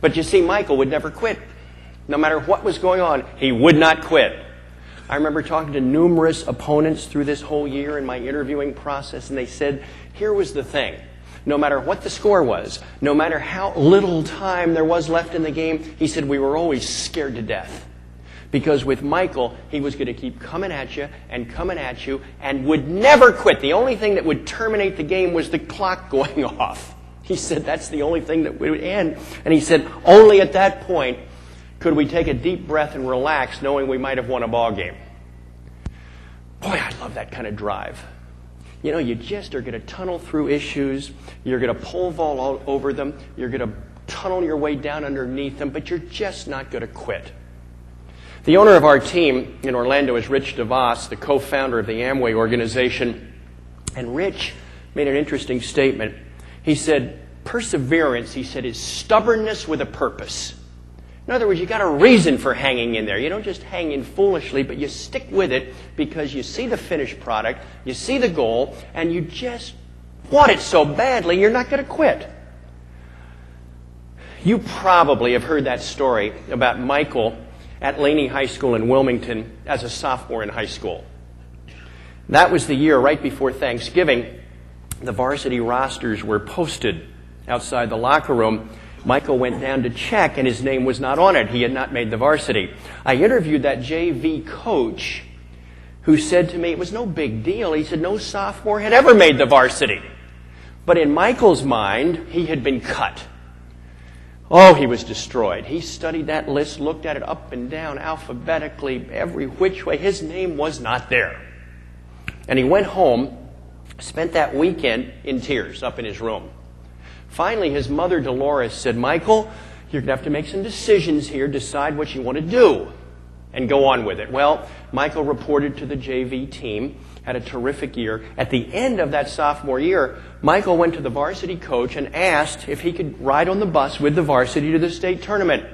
But you see, Michael would never quit. No matter what was going on, he would not quit. I remember talking to numerous opponents through this whole year in my interviewing process, and they said, here was the thing. No matter what the score was, no matter how little time there was left in the game, he said, we were always scared to death. Because with Michael, he was going to keep coming at you and would never quit. The only thing that would terminate the game was the clock going off. He said that's the only thing that would end. And he said only at that point could we take a deep breath and relax knowing we might have won a ball game. Boy, I love that kind of drive. You know, you just are going to tunnel through issues. You're going to pole vault all over them. You're going to tunnel your way down underneath them, but you're just not going to quit. The owner of our team in Orlando is Rich DeVos, the co-founder of the Amway organization. And Rich made an interesting statement. He said, perseverance, he said, is stubbornness with a purpose. In other words, you got a reason for hanging in there. You don't just hang in foolishly, but you stick with it because you see the finished product, you see the goal, and you just want it so badly, you're not going to quit. You probably have heard that story about Michael at Laney High School in Wilmington as a sophomore in high school. That was the year right before Thanksgiving. The varsity rosters were posted outside the locker room. Michael went down to check, and his name was not on it. He had not made the varsity. I interviewed that JV coach who said to me it was no big deal. He said no sophomore had ever made the varsity. But in Michael's mind, he had been cut. Oh, he was destroyed. He studied that list, looked at it up and down, alphabetically, every which way. His name was not there. And he went home, spent that weekend in tears up in his room. Finally, his mother, Dolores, said, Michael, you're going to have to make some decisions here, decide what you want to do, and go on with it. Well, Michael reported to the JV team, had a terrific year. At the end of that sophomore year, Michael went to the varsity coach and asked if he could ride on the bus with the varsity to the state tournament.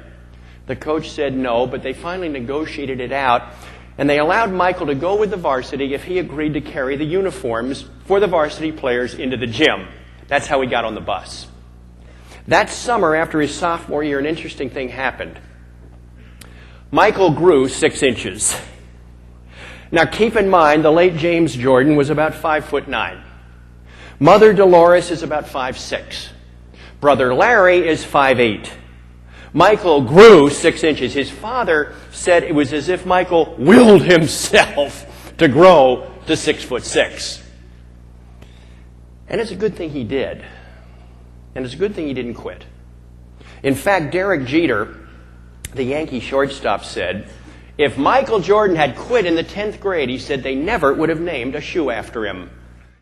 The coach said no, but they finally negotiated it out, and they allowed Michael to go with the varsity if he agreed to carry the uniforms for the varsity players into the gym. That's how he got on the bus. That summer, after his sophomore year, an interesting thing happened. Michael grew 6 inches. Now, keep in mind, the late James Jordan was about 5'9". Mother Dolores is about 5'6". Brother Larry is 5'8". Michael grew 6 inches. His father said it was as if Michael willed himself to grow to 6'6". And it's a good thing he did. And it's a good thing he didn't quit. In fact, Derek Jeter, the Yankee shortstop, said, if Michael Jordan had quit in the 10th grade, he said they never would have named a shoe after him.